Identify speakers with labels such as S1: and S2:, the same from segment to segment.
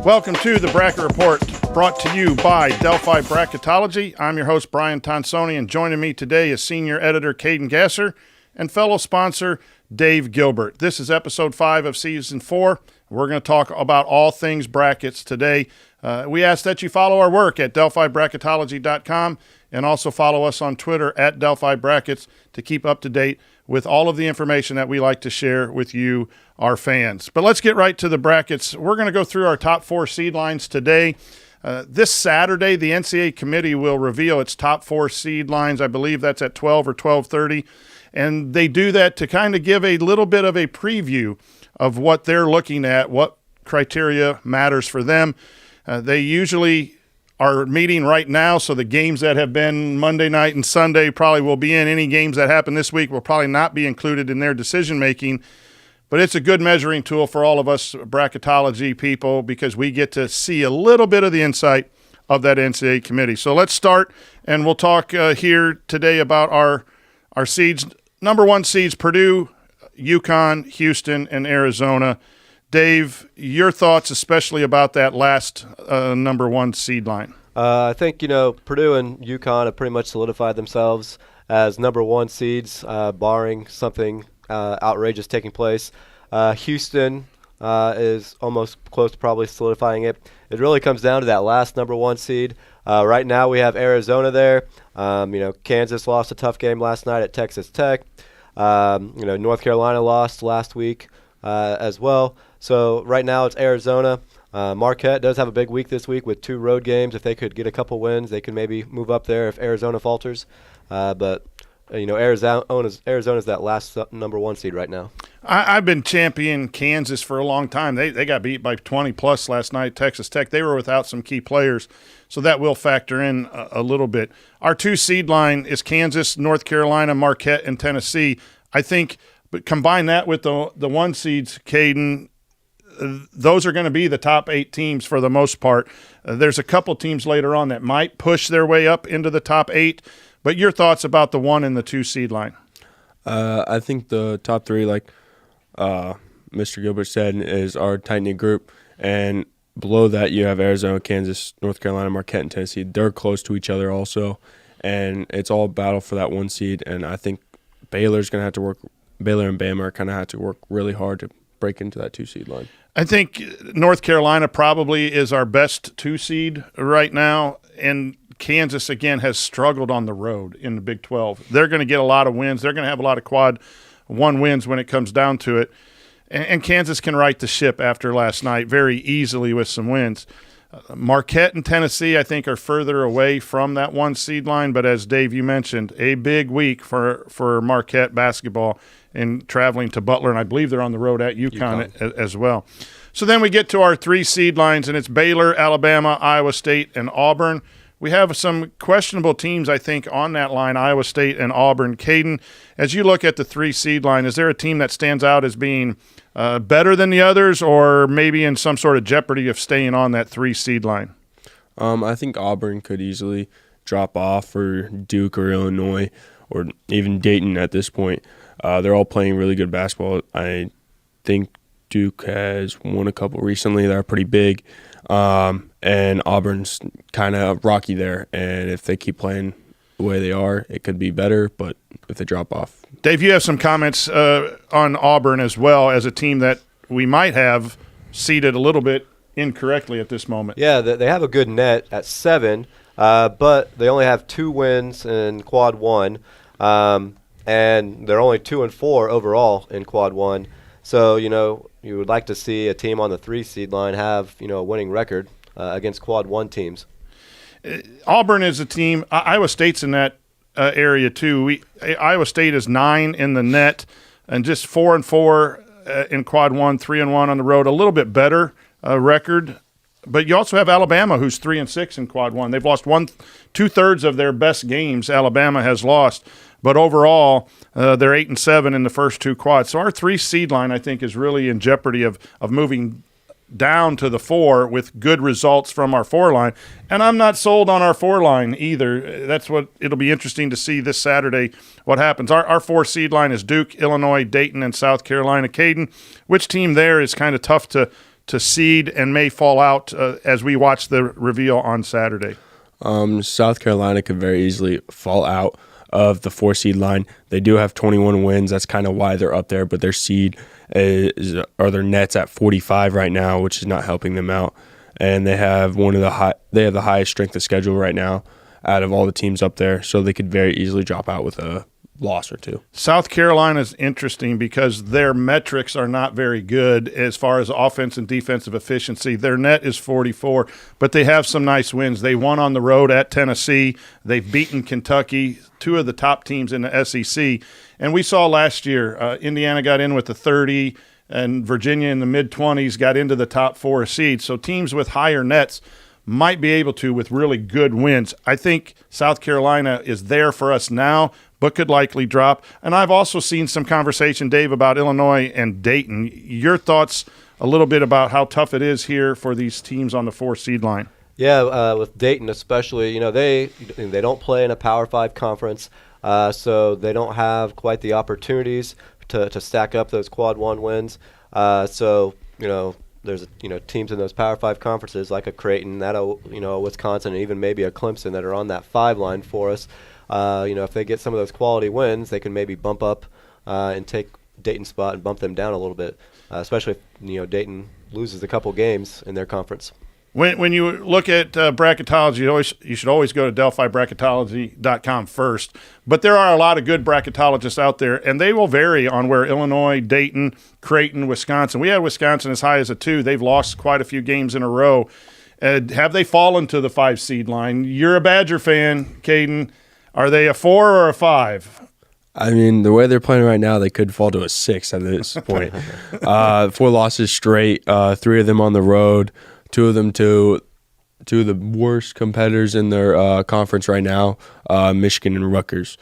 S1: Welcome to the Bracket Report, brought to you by Delphi Bracketology. I'm your host, Brian Tonsoni, and joining me today is senior editor Caden Gasser and fellow sponsor Dave Gilbert. This is episode 5 of season 4. We're going to talk about all things brackets today. We ask that you follow our work at delphibracketology.com and also follow us on Twitter at Delphi Brackets to keep up to date with all of the information that we like to share with you, our fans. But let's get right to the brackets. We're going to go through our top 4 seed lines today. This Saturday, the NCAA committee will reveal its top 4 seed lines. I believe that's at 12 or 12:30. And they do that to kind of give a little bit of a preview of what they're looking at, what criteria matters for them. They usually are meeting right now, so the games that have been Monday night and Sunday probably will be in. Any games that happen this week will probably not be included in their decision-making. But it's a good measuring tool for all of us bracketology people because we get to see a little bit of the insight of that NCAA committee. So let's start, and we'll talk here today about our seeds. Number 1 seeds, Purdue, UConn, Houston, and Arizona. Dave, your thoughts especially about that last number 1 seed line?
S2: I think, Purdue and UConn have pretty much solidified themselves as number 1 seeds, barring something outrageous taking place. Houston is almost close to probably solidifying it. It really comes down to that last number 1 seed. Right now we have Arizona there. Kansas lost a tough game last night at Texas Tech. North Carolina lost last week as well. So right now it's Arizona. Marquette does have a big week this week with 2 road games. If they could get a couple wins, they could maybe move up there if Arizona falters. But Arizona's that last number 1 seed right now.
S1: I've been championing Kansas for a long time. They got beat by 20-plus last night, Texas Tech. They were without some key players, so that will factor in a little bit. Our 2 seed line is Kansas, North Carolina, Marquette, and Tennessee. I think, but combine that with the 1 seeds, Caden, those are going to be the top 8 teams for the most part. There's a couple teams later on that might push their way up into the top 8. But your thoughts about the 1 and the 2 seed line?
S3: I think the top 3, like Mr. Gilbert said, is our tight-knit group. And below that, you have Arizona, Kansas, North Carolina, Marquette, and Tennessee. They're close to each other also. And it's all a battle for that 1 seed. And I think Baylor and Bama are kind of have to work really hard to break into that 2 seed line.
S1: I think North Carolina probably is our best 2 seed right now. And Kansas, again, has struggled on the road in the Big 12. They're going to get a lot of wins. They're going to have a lot of quad 1 wins when it comes down to it. And Kansas can right the ship after last night very easily with some wins. Marquette and Tennessee, I think, are further away from that 1 seed line. But as Dave, you mentioned, a big week for Marquette basketball in traveling to Butler. And I believe they're on the road at UConn as well. So then we get to our 3 seed lines, and it's Baylor, Alabama, Iowa State, and Auburn. We have some questionable teams, I think, on that line, Iowa State and Auburn. Caden, as you look at the 3 seed line, is there a team that stands out as being better than the others or maybe in some sort of jeopardy of staying on that 3 seed line?
S3: I think Auburn could easily drop off for Duke or Illinois or even Dayton at this point. They're all playing really good basketball. I think Duke has won a couple recently that are pretty big. And Auburn's kind of rocky there, and if they keep playing the way they are, it could be better, but if they drop off.
S1: Dave, you have some comments on Auburn as well as a team that we might have seeded a little bit incorrectly at this moment.
S2: Yeah, they have a good net at 7, but they only have 2 wins in Quad 1, and they're only 2 and 4 overall in Quad 1. So, you would like to see a team on the 3 seed line have, a winning record against Quad 1 teams.
S1: Auburn is a team. Iowa State's in that area too. Iowa State is 9 in the net and just 4 and 4 in Quad 1, 3 and 1 on the road. A little bit better record. But you also have Alabama, who's 3 and 6 in Quad 1. They've lost 2/3 of their best games. Alabama has lost. But overall, they're 8 and 7 in the first 2 quads. So our 3 seed line, I think, is really in jeopardy of moving down to the 4 with good results from our 4 line. And I'm not sold on our 4 line either. That's what it'll be interesting to see this Saturday what happens. Our 4 seed line is Duke, Illinois, Dayton, and South Carolina. Caden, which team there is kind of tough to to seed and may fall out as we watch the reveal on Saturday?
S3: South Carolina could very easily fall out of the 4 seed line. They do have 21 wins. That's kind of why they're up there, but their seed their net's at 45 right now, which is not helping them out. And they have the highest strength of schedule right now out of all the teams up there, so they could very easily drop out with a loss or two.
S1: South Carolina is interesting because their metrics are not very good as far as offense and defensive efficiency. Their net is 44, but they have some nice wins. They won on the road at Tennessee. They've beaten Kentucky, 2 of the top teams in the SEC. And we saw last year, Indiana got in with the 30, and Virginia in the mid-20s got into the top 4 seeds. So teams with higher nets might be able to with really good wins. I think South Carolina is there for us now, but could likely drop. And I've also seen some conversation, Dave, about Illinois and Dayton. Your thoughts a little bit about how tough it is here for these teams on the 4 seed line?
S2: Yeah, with Dayton especially, they don't play in a Power 5 conference, so they don't have quite the opportunities to stack up those quad 1 wins. There's teams in those Power 5 conferences like a Creighton, a Wisconsin, and even maybe a Clemson that are on that 5 line for us. If they get some of those quality wins, they can maybe bump up and take Dayton's spot and bump them down a little bit, especially if Dayton loses a couple games in their conference.
S1: When you look at bracketology, you should always go to delphibracketology.com first. But there are a lot of good bracketologists out there, and they will vary on where Illinois, Dayton, Creighton, Wisconsin. We had Wisconsin as high as a 2. They've lost quite a few games in a row. Have they fallen to the 5 seed line? You're a Badger fan, Caden. Are they a 4 or a 5?
S3: I mean, the way they're playing right now, they could fall to a 6 at this point. 4 losses straight, 3 of them on the road. 2 of them to the worst competitors in their conference right now, Michigan and Rutgers.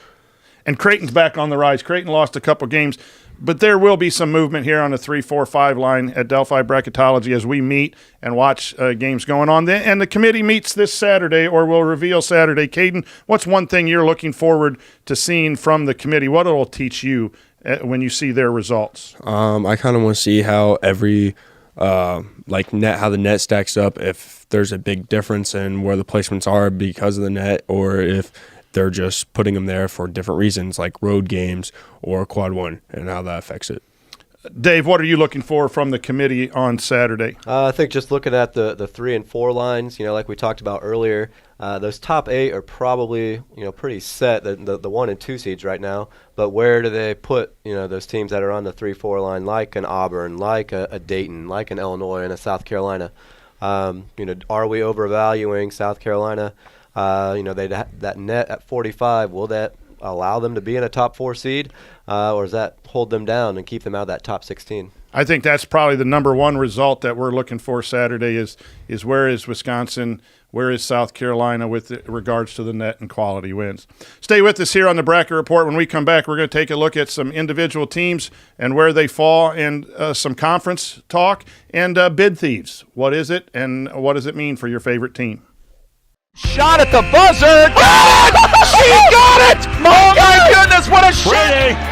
S1: And Creighton's back on the rise. Creighton lost a couple games, but there will be some movement here on the 3, 4, 5 line at Delphi Bracketology as we meet and watch games going on. And the committee meets this Saturday, or will reveal Saturday. Caden, what's one thing you're looking forward to seeing from the committee? What it'll teach you when you see their results?
S3: I kind of want to see how how the net stacks up, if there's a big difference in where the placements are because of the net, or if they're just putting them there for different reasons like road games or quad 1, and how that affects it.
S1: Dave, what are you looking for from the committee on Saturday?
S2: I think just looking at the 3 and 4 lines, like we talked about earlier, those top 8 are probably pretty set, the 1 and 2 seeds right now. But where do they put those teams that are on the 3-4 line, like an Auburn, like a Dayton, like an Illinois, and a South Carolina? Are we overvaluing South Carolina? That net at 45, will that allow them to be in a top 4 seed, or does that hold them down and keep them out of that top 16?
S1: I think that's probably the number one result that we're looking for Saturday is where is Wisconsin, where is South Carolina with regards to the net and quality wins. Stay with us here on the Bracket Report. When we come back, we're going to take a look at some individual teams and where they fall, and some conference talk, and bid thieves. What is it, and what does it mean for your favorite team?
S4: Shot at the buzzer. She got it! Oh my goodness, what a shot!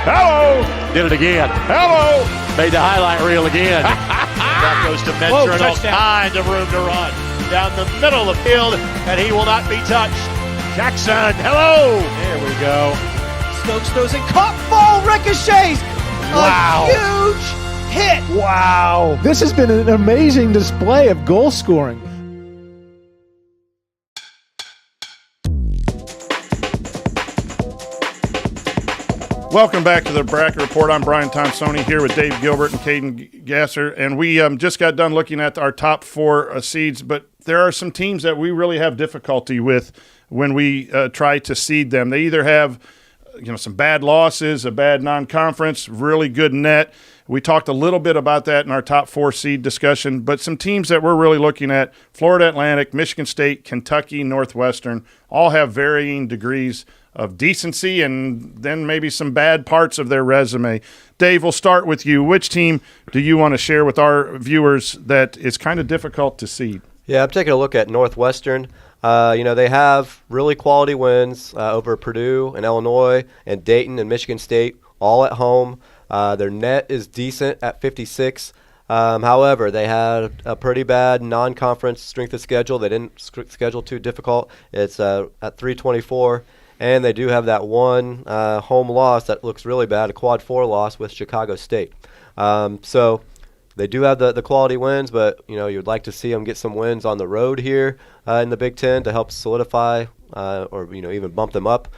S1: Hello!
S4: Did it again.
S1: Hello!
S4: Made the highlight reel again. That goes to Mentor, and all kinds of room to run down the middle of the field, and he will not be touched. Jackson, hello! There we go.
S5: Stokes throws it, caught, ball ricochets.
S4: Wow.
S5: A huge hit.
S4: Wow.
S5: This has been an amazing display of goal scoring.
S1: Welcome back to the Bracket Report. I'm Brian Tonsoni here with Dave Gilbert and Caden Gasser, and we just got done looking at our top 4 seeds, but there are some teams that we really have difficulty with when we try to seed them. They either have some bad losses, a bad non-conference, really good net. We talked a little bit about that in our top 4 seed discussion, but some teams that we're really looking at, Florida Atlantic, Michigan State, Kentucky, Northwestern, all have varying degrees of decency and then maybe some bad parts of their resume. Dave, we'll start with you. Which team do you want to share with our viewers that is kind of difficult to seed?
S2: Yeah, I'm taking a look at Northwestern. They have really quality wins over Purdue and Illinois and Dayton and Michigan State, all at home. Their net is decent at 56. However, they had a pretty bad non-conference strength of schedule. They didn't schedule too difficult. It's at 324, and they do have that one home loss that looks really bad, a quad 4 loss with Chicago State. So they do have the quality wins, but you'd like to see them get some wins on the road here in the Big Ten to help solidify or even bump them up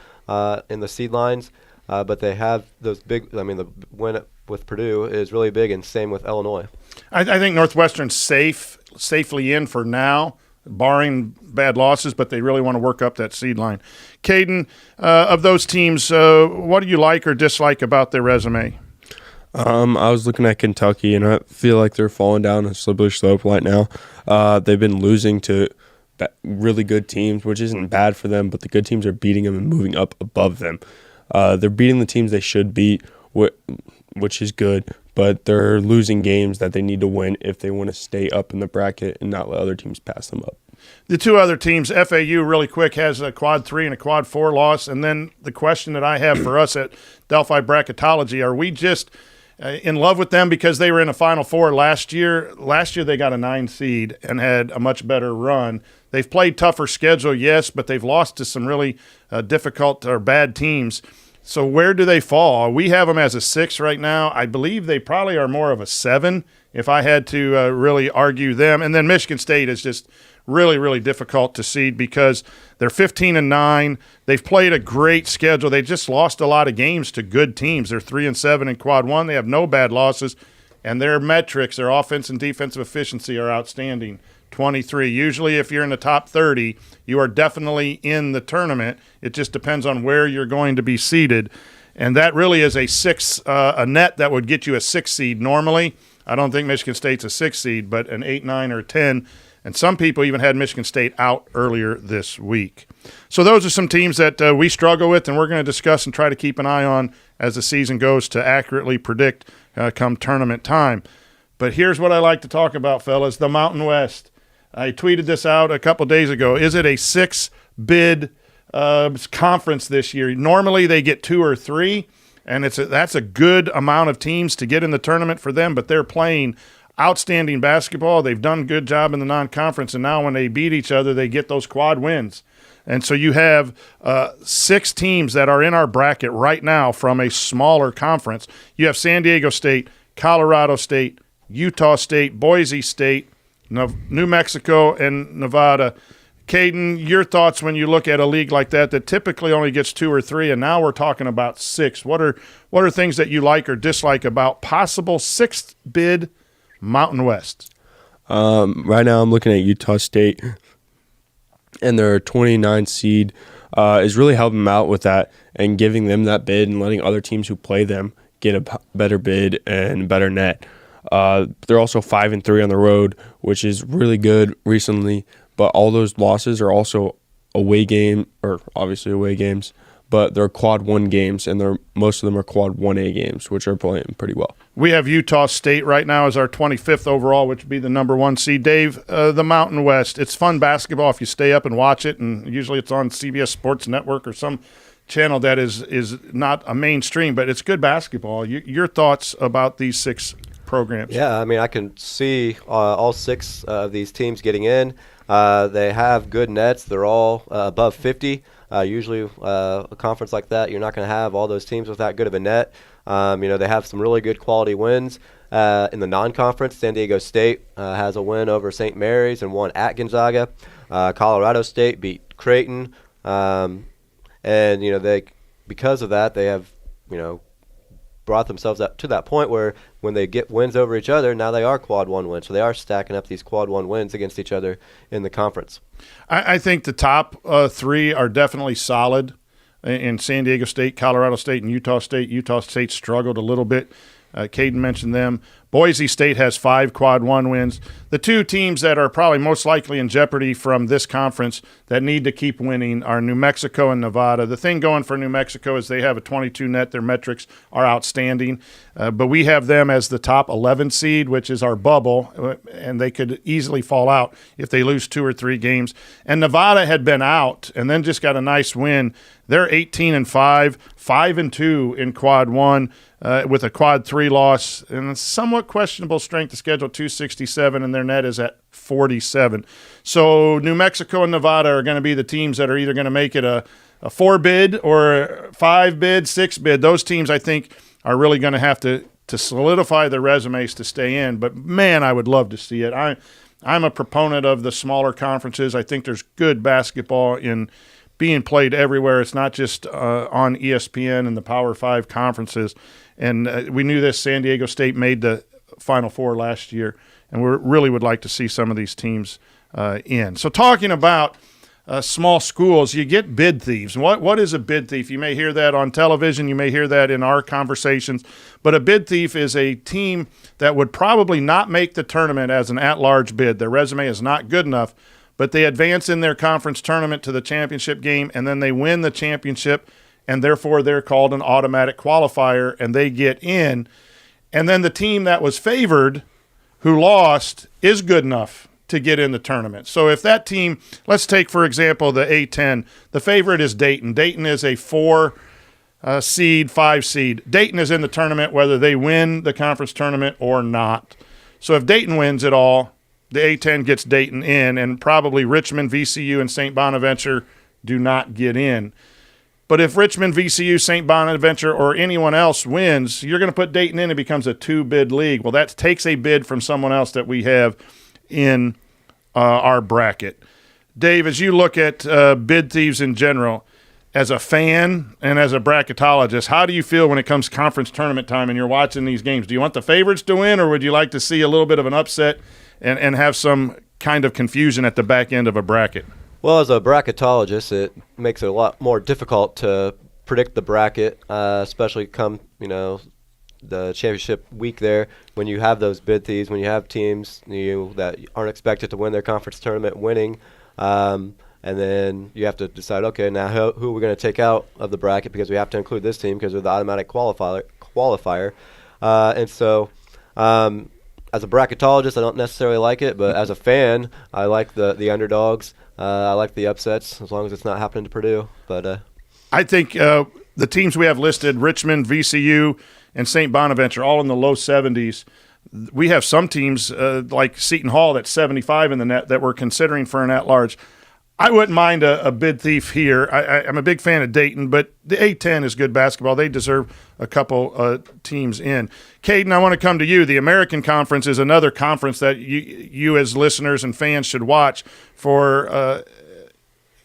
S2: in the seed lines. But they have those big. I mean, the win with Purdue is really big, and same with Illinois.
S1: I think Northwestern's safely in for now, barring bad losses, but they really want to work up that seed line. Caden, of those teams, what do you like or dislike about their resume?
S3: I was looking at Kentucky, and I feel like they're falling down a slippery slope right now. They've been losing to really good teams, which isn't bad for them, but the good teams are beating them and moving up above them. They're beating the teams they should beat, which is good, but they're losing games that they need to win if they want to stay up in the bracket and not let other teams pass them up.
S1: The two other teams, FAU really quick has a quad 3 and a quad 4 loss, and then the question that I have for us at Delphi Bracketology, are we just in love with them because they were in a Final Four last year? Last year they got a 9 seed and had a much better run. They've played tougher schedule, yes, but they've lost to some really difficult or bad teams. So where do they fall? We have them as a 6 right now. I believe they probably are more of a 7 if I had to really argue them. And then Michigan State is just really, really difficult to seed because they're 15-9. They've played a great schedule. They just lost a lot of games to good teams. They're 3-7 in quad 1. They have no bad losses, and their metrics, their offense and defensive efficiency are outstanding. 23. Usually if you're in the top 30, you are definitely in the tournament. It just depends on where you're going to be seeded. And that really is a 6, a net that would get you a 6 seed normally. I don't think Michigan State's a 6 seed, but an 8, 9, or 10. And some people even had Michigan State out earlier this week. So those are some teams that we struggle with, and we're going to discuss and try to keep an eye on as the season goes to accurately predict come tournament time. But here's what I like to talk about, fellas, the Mountain West. I tweeted this out a couple days ago. Is it a 6-bid conference this year? Normally they get 2 or 3, and that's a good amount of teams to get in the tournament for them, but they're playing outstanding basketball. They've done a good job in the non-conference, and now when they beat each other, they get those quad wins. And so you have 6 teams that are in our bracket right now from a smaller conference. You have San Diego State, Colorado State, Utah State, Boise State, New Mexico, and Nevada. Caden, your thoughts when you look at a league like that typically only gets 2 or 3, and now we're talking about 6. What are things that you like or dislike about possible 6th bid Mountain West?
S3: Right now I'm looking at Utah State, and their 29 seed is really helping them out with that and giving them that bid and letting other teams who play them get a better bid and better net. They're also 5-3 on the road, which is really good recently. But all those losses are also away games, but they're quad 1 games, and most of them are quad 1A games, which are playing pretty well.
S1: We have Utah State right now as our 25th overall, which would be the number 1 seed. Dave, the Mountain West, it's fun basketball if you stay up and watch it, and usually it's on CBS Sports Network or some channel that is not a mainstream, but it's good basketball. Your thoughts about these 6 programs?
S2: Yeah, I mean, I can see all 6 of these teams getting in. They have good nets. They're all above 50. Usually a conference like that, you're not going to have all those teams with that good of a net. They have some really good quality wins. In the non-conference, San Diego State has a win over St. Mary's and won at Gonzaga. Colorado State beat Creighton. They because of that, they have, brought themselves up to that point where when they get wins over each other, now they are quad 1 wins. So they are stacking up these quad 1 wins against each other in the conference.
S1: I think the top 3 are definitely solid in San Diego State, Colorado State, and Utah State. Utah State struggled a little bit. Caden mentioned them. Boise State has 5 quad 1 wins. The 2 teams that are probably most likely in jeopardy from this conference that need to keep winning are New Mexico and Nevada. The thing going for New Mexico is they have a 22 net. Their metrics are outstanding. But we have them as the top 11 seed, which is our bubble, and they could easily fall out if they lose 2 or 3 games. And Nevada had been out and then just got a nice win. They're 18-5, 5-2 in quad 1 with a quad 3 loss and a somewhat questionable strength of schedule, 267, and their net is at 47. So New Mexico and Nevada are going to be the teams that are either going to make it a 4 bid or a 5 bid, 6 bid. Those teams, I think, are really going to have to solidify their resumes to stay in. But, man, I would love to see it. I'm a proponent of the smaller conferences. I think there's good basketball in being played everywhere. It's not just on ESPN and the Power 5 conferences. And we knew this. San Diego State made the Final Four last year, and we really would like to see some of these teams in. So talking about small schools, you get bid thieves. What is a bid thief? You may hear that on television. You may hear that in our conversations. But a bid thief is a team that would probably not make the tournament as an at-large bid. Their resume is not good enough, but they advance in their conference tournament to the championship game, and then they win the championship, and therefore they're called an automatic qualifier, and they get in. And then the team that was favored, who lost, is good enough to get in the tournament. So if that team, let's take, for example, the A10, the favorite is Dayton. Dayton is a 4 seed, 5 seed. Dayton is in the tournament whether they win the conference tournament or not. So if Dayton wins it all, the A10 gets Dayton in, and probably Richmond, VCU, and St. Bonaventure do not get in. But if Richmond, VCU, St. Bonaventure, or anyone else wins, you're going to put Dayton in. It becomes a 2-bid league. Well, that takes a bid from someone else that we have in our bracket. Dave, as you look at bid thieves in general, as a fan and as a bracketologist, how do you feel when it comes conference tournament time and you're watching these games? Do you want the favorites to win, or would you like to see a little bit of an upset and have some kind of confusion at the back end of a bracket?
S2: Well, as a bracketologist, it makes it a lot more difficult to predict the bracket, especially come, the championship week there, when you have those bid thieves, when you have teams that aren't expected to win their conference tournament winning, and then you have to decide, okay, now who are we going to take out of the bracket because we have to include this team because they're the automatic qualifier. And so as a bracketologist, I don't necessarily like it, but as a fan, I like the underdogs. I like the upsets as long as it's not happening to Purdue. But
S1: I think the teams we have listed, Richmond, VCU, and St. Bonaventure, all in the low 70s. We have some teams like Seton Hall that's 75 in the net that we're considering for an at-large. I wouldn't mind a bid thief here. I'm a big fan of Dayton, but the A10 is good basketball. They deserve a couple teams in. Caden, I want to come to you. The American Conference is another conference that you as listeners and fans should watch for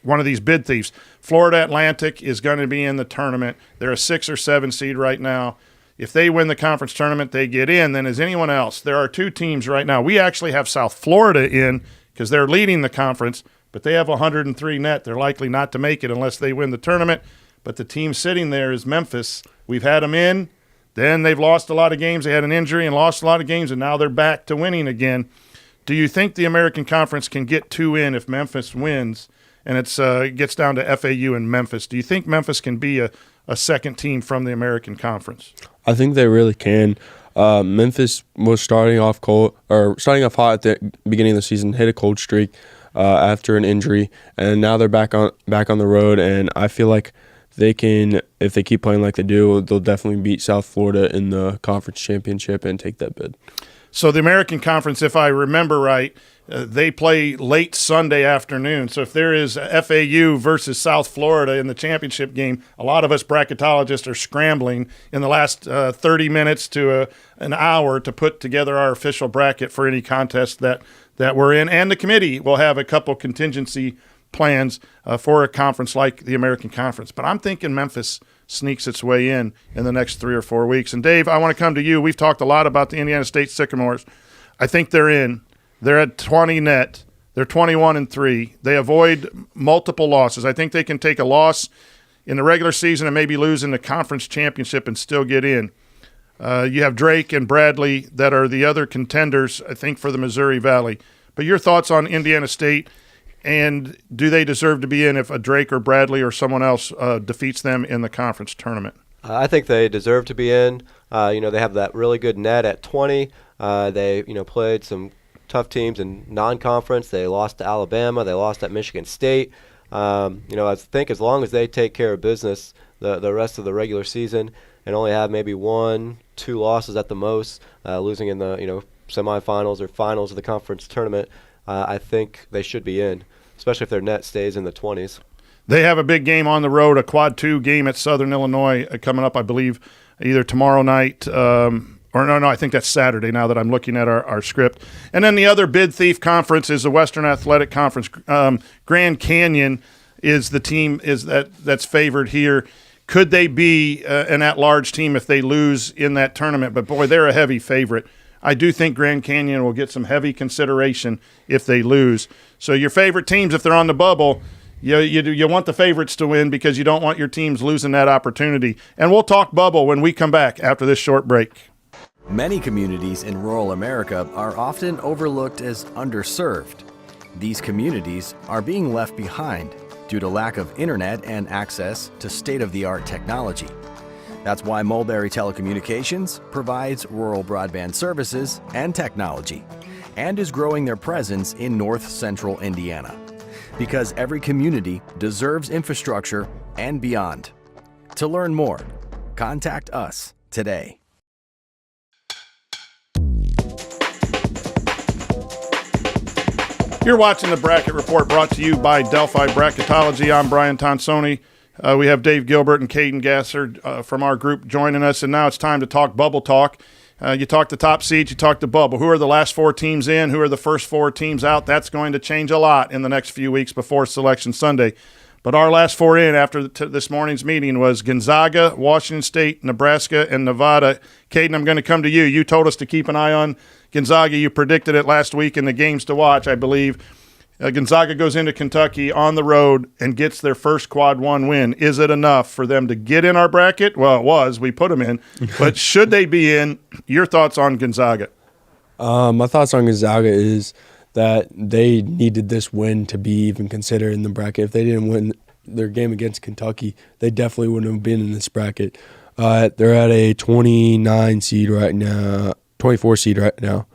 S1: one of these bid thieves. Florida Atlantic is going to be in the tournament. They're a 6 or 7 seed right now. If they win the conference tournament, they get in. Then as anyone else, there are 2 teams right now. We actually have South Florida in because they're leading the conference, but they have 103 net. They're likely not to make it unless they win the tournament. But the team sitting there is Memphis. We've had them in. Then they've lost a lot of games. They had an injury and lost a lot of games, and now they're back to winning again. Do you think the American Conference can get 2 in if Memphis wins and it gets down to FAU and Memphis? Do you think Memphis can be a second team from the American Conference?
S3: I think they really can. Memphis was starting off hot at the beginning of the season, hit a cold streak after an injury, and now they're back on the road. And I feel like they can, if they keep playing like they do, they'll definitely beat South Florida in the conference championship and take that bid.
S1: So the American Conference, if I remember right, they play late Sunday afternoon. So if there is FAU versus South Florida in the championship game, a lot of us bracketologists are scrambling in the last 30 minutes to an hour to put together our official bracket for any contest that we're in. And the committee will have a couple contingency plans for a conference like the American Conference. But I'm thinking Memphis sneaks its way in the next 3 or 4 weeks. And, Dave, I want to come to you. We've talked a lot about the Indiana State Sycamores. I think they're in. They're at 20 net. They're 21-3. They avoid multiple losses. I think they can take a loss in the regular season and maybe lose in the conference championship and still get in. You have Drake and Bradley that are the other contenders, I think, for the Missouri Valley. But your thoughts on Indiana State, and do they deserve to be in if a Drake or Bradley or someone else defeats them in the conference tournament?
S2: I think they deserve to be in. They have that really good net at 20. They played some tough teams in non-conference. They lost to Alabama. They lost at Michigan State. I think as long as they take care of business the rest of the regular season and only have maybe 1-2 losses at the most, losing in the semifinals or finals of the conference tournament, I think they should be in, especially if their net stays in the 20s.
S1: They have a big game on the road, a quad 2 game at Southern Illinois coming up, I believe, either tomorrow night I think that's Saturday now that I'm looking at our script. And then the other bid thief conference is the Western Athletic Conference. Grand Canyon is the team that's favored here. Could they be an at-large team if they lose in that tournament? But, boy, they're a heavy favorite. I do think Grand Canyon will get some heavy consideration if they lose. So your favorite teams, if they're on the bubble, you want the favorites to win because you don't want your teams losing that opportunity. And we'll talk bubble when we come back after this short break.
S6: Many communities in rural America are often overlooked as underserved. These communities are being left behind due to lack of internet and access to state-of-the-art technology. That's why Mulberry Telecommunications provides rural broadband services and technology and is growing their presence in north central Indiana. Because every community deserves infrastructure and beyond. To learn more, contact us today.
S1: You're watching the Bracket Report brought to you by Delphi Bracketology. I'm Brian Tonsoni. We have Dave Gilbert and Caden Gasser from our group joining us, and now it's time to talk bubble talk. You talk the top seeds, you talk the bubble. Who are the last 4 teams in? Who are the first 4 teams out? That's going to change a lot in the next few weeks before Selection Sunday. But our last 4 in after this morning's meeting was Gonzaga, Washington State, Nebraska, and Nevada. Caden, I'm going to come to you. You told us to keep an eye on Gonzaga. You predicted it last week in the games to watch, I believe. Gonzaga goes into Kentucky on the road and gets their first quad 1 win. Is it enough for them to get in our bracket? Well, it was. We put them in. But should they be in? Your thoughts on Gonzaga?
S3: My thoughts on Gonzaga is that they needed this win to be even considered in the bracket. If they didn't win their game against Kentucky, they definitely wouldn't have been in this bracket. They're at a 29 seed right now, 24 seed right now.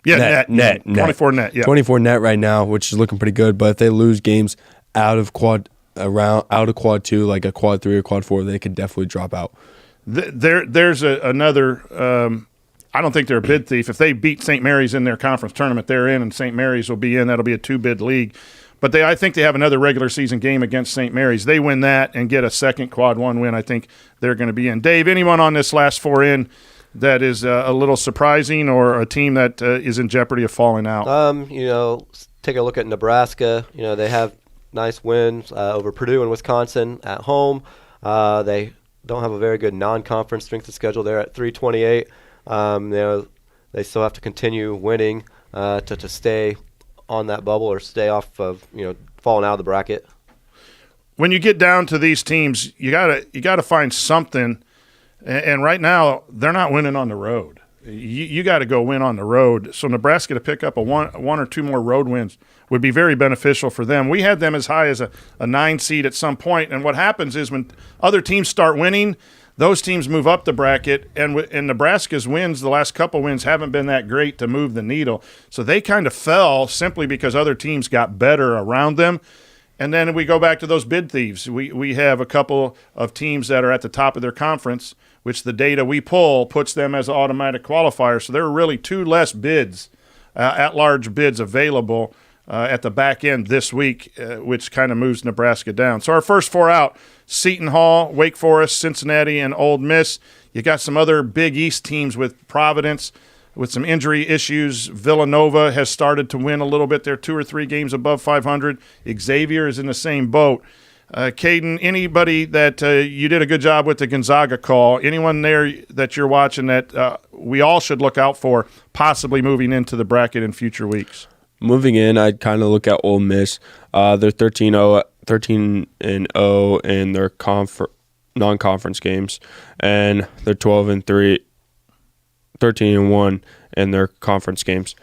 S1: Yeah, net. 24 net, yeah.
S3: 24 net right now, which is looking pretty good. But if they lose games out of quad 2, like a quad 3 or quad 4, they could definitely drop out.
S1: There's another I don't think they're a bid thief. If they beat St. Mary's in their conference tournament, they're in, and St. Mary's will be in. That'll be a 2-bid league. But I think they have another regular season game against St. Mary's. They win that and get a second quad 1 win. I think they're going to be in. Dave, anyone on this last 4 in that is a little surprising or a team that is in jeopardy of falling out?
S2: Take a look at Nebraska. They have nice wins over Purdue and Wisconsin at home. They don't have a very good non-conference strength of schedule. They're at 328. They still have to continue winning to stay on that bubble or stay off of falling out of the bracket.
S1: When you get down to these teams, you gotta find something. And right now they're not winning on the road. You got to go win on the road. So Nebraska to pick up a one or 2 more road wins would be very beneficial for them. We had them as high as a 9 seed at some point. And what happens is when other teams start winning, those teams move up the bracket, and Nebraska's wins, the last couple wins, haven't been that great to move the needle. So they kind of fell simply because other teams got better around them. And then we go back to those bid thieves. We have a couple of teams that are at the top of their conference, which the data we pull puts them as an automatic qualifier. So there are really 2 less bids, at-large bids available at the back end this week, which kind of moves Nebraska down. So our first 4 out, Seton Hall, Wake Forest, Cincinnati, and Ole Miss. You got some other Big East teams with Providence with some injury issues. Villanova has started to win a little bit. They're 2 or 3 games above 500. Xavier is in the same boat. Caden, anybody that you did a good job with the Gonzaga call, anyone there that you're watching that we all should look out for possibly moving into the bracket in future weeks?
S3: Moving in, I'd kind of look at Ole Miss. They're 13-0 in their non-conference games, and they're 12-3, 13-1 in their conference games.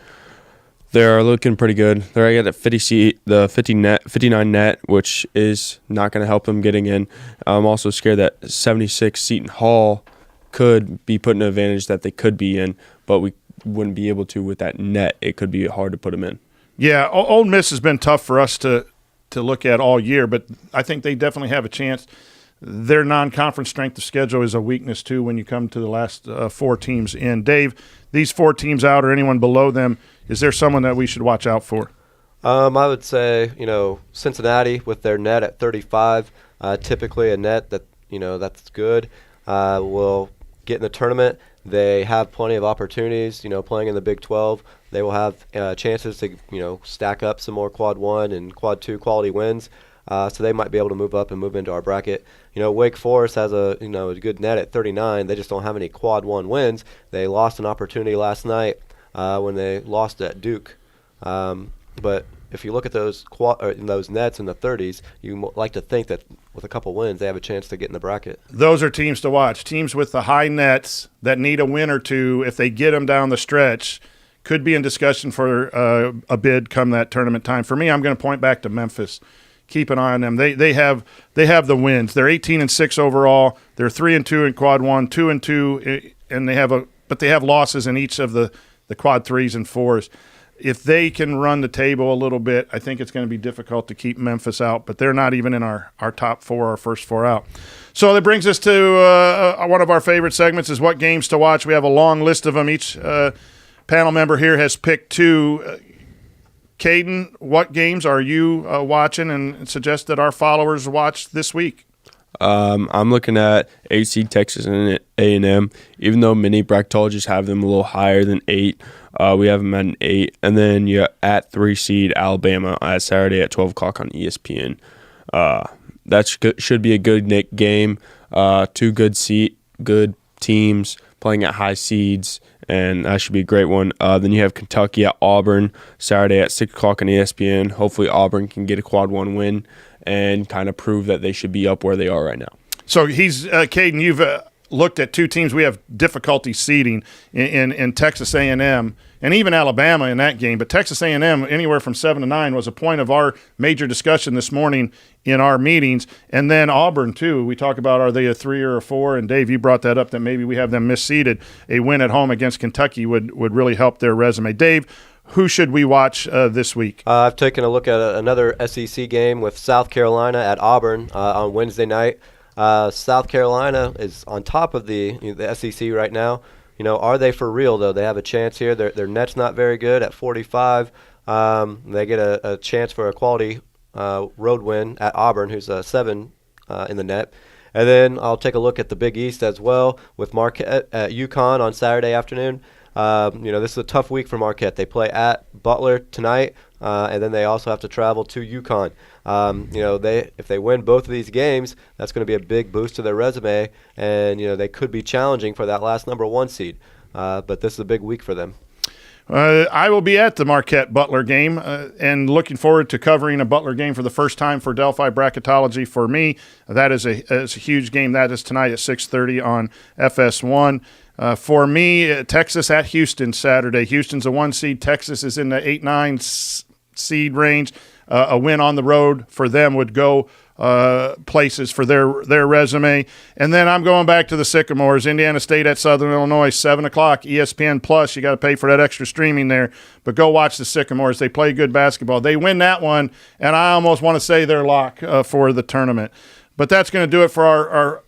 S3: They're looking pretty good. They're at the 59 net, which is not going to help them getting in. I'm also scared that 76 Seton Hall could be put in an advantage that they could be in, but we wouldn't be able to with that net. It could be hard to put them in.
S1: Yeah, Ole Miss has been tough for us to to look at all year, but I think they definitely have a chance. Their non-conference strength of schedule is a weakness, too, when you come to the last 4 teams in. Dave, these 4 teams out or anyone below them, is there someone that we should watch out for?
S2: I would say, Cincinnati with their net at 35, typically a net that, that's good, will get in the tournament. They have plenty of opportunities, playing in the Big 12. They will have chances to, stack up some more Quad 1 and Quad 2 quality wins. So they might be able to move up and move into our bracket. Wake Forest has a good net at 39. They just don't have any Quad 1 wins. They lost an opportunity last night when they lost at Duke. But if you look at those nets in the 30s, you like to think that with a couple wins, they have a chance to get in the bracket.
S1: Those are teams to watch. Teams with the high nets that need a win or two, if they get them down the stretch, could be in discussion for a bid come that tournament time. For me, I'm going to point back to Memphis. Keep an eye on them. They have the wins. They're 18-6 overall. They're 3-2 in Quad 1, 2-2, and they have losses in each of the Quad 3s and 4s. If they can run the table a little bit, I think it's going to be difficult to keep Memphis out, but they're not even in our top 4, our first 4 out. So that brings us to one of our favorite segments is what games to watch. We have a long list of them. Each panel member here has picked 2. Caden, what games are you watching and suggest that our followers watch this week?
S3: I'm looking at 8 seed Texas and A&M. Even though many bracketologists have them a little higher than 8, we have them at an 8. And then you're at 3 seed Alabama Saturday at 12 o'clock on ESPN. That should be a good game. 2 good teams playing at high seeds, and that should be a great one. Then you have Kentucky at Auburn Saturday at 6 o'clock on ESPN. Hopefully Auburn can get a Quad 1 win and kind of prove that they should be up where they are right now.
S1: So Caden, you've looked at 2 teams we have difficulty seeding in Texas A&M and even Alabama in that game. But Texas A&M, anywhere from 7 to 9, was a point of our major discussion this morning in our meetings. And then Auburn, too. We talk about are they a 3 or a 4? And, Dave, you brought that up that maybe we have them misseeded. A win at home against Kentucky would really help their resume. Dave, who should we watch this week?
S2: I've taken a look at another SEC game with South Carolina at Auburn on Wednesday night. South Carolina is on top of the SEC right now. Are they for real, though? They have a chance here. Their net's not very good at 45. They get a chance for a quality road win at Auburn, who's a 7 in the net. And then I'll take a look at the Big East as well with Marquette at UConn on Saturday afternoon. This is a tough week for Marquette. They play at Butler tonight, and then they also have to travel to UConn. If they win both of these games, that's going to be a big boost to their resume, and they could be challenging for that last number 1 seed. But this is a big week for them.
S1: I will be at the Marquette-Butler game and looking forward to covering a Butler game for the first time for Delphi Bracketology. For me, that is a huge game. That is tonight at 6:30 on FS1. For me, Texas at Houston Saturday. Houston's a 1 seed. Texas is in the 8-9 seed range. A win on the road for them would go places for their resume. And then I'm going back to the Sycamores. Indiana State at Southern Illinois, 7 o'clock, ESPN Plus. You got to pay for that extra streaming there. But go watch the Sycamores. They play good basketball. They win that one, and I almost want to say they're lock for the tournament. But that's going to do it for our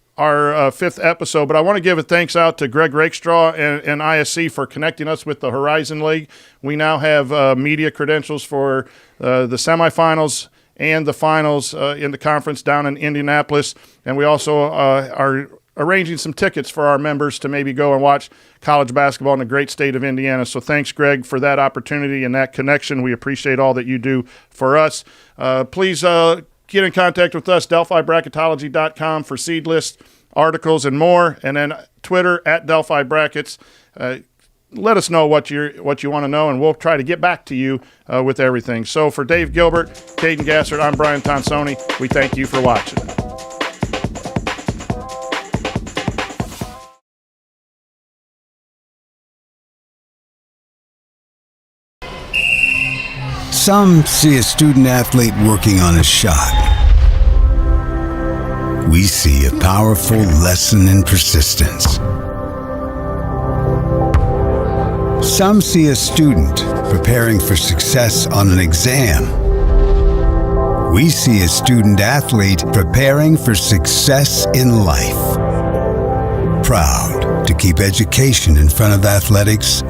S1: 5th episode. But I want to give a thanks out to Greg Rakestraw and ISC for connecting us with the Horizon League. We now have media credentials for the semifinals and the finals in the conference down in Indianapolis. And we also are arranging some tickets for our members to maybe go and watch college basketball in the great state of Indiana. So thanks, Greg, for that opportunity and that connection. We appreciate all that you do for us. Please get in contact with us, DelphiBracketology.com for seed list articles and more, and then Twitter at Delphi Brackets. Let us know what you want to know, and we'll try to get back to you with everything. So for Dave Gilbert, Caden Gassert, I'm Brian Tonsoni. We thank you for watching.
S7: Some see a student athlete working on a shot. We see a powerful lesson in persistence. Some see a student preparing for success on an exam. we see a student athlete preparing for success in life. Proud to keep education in front of athletics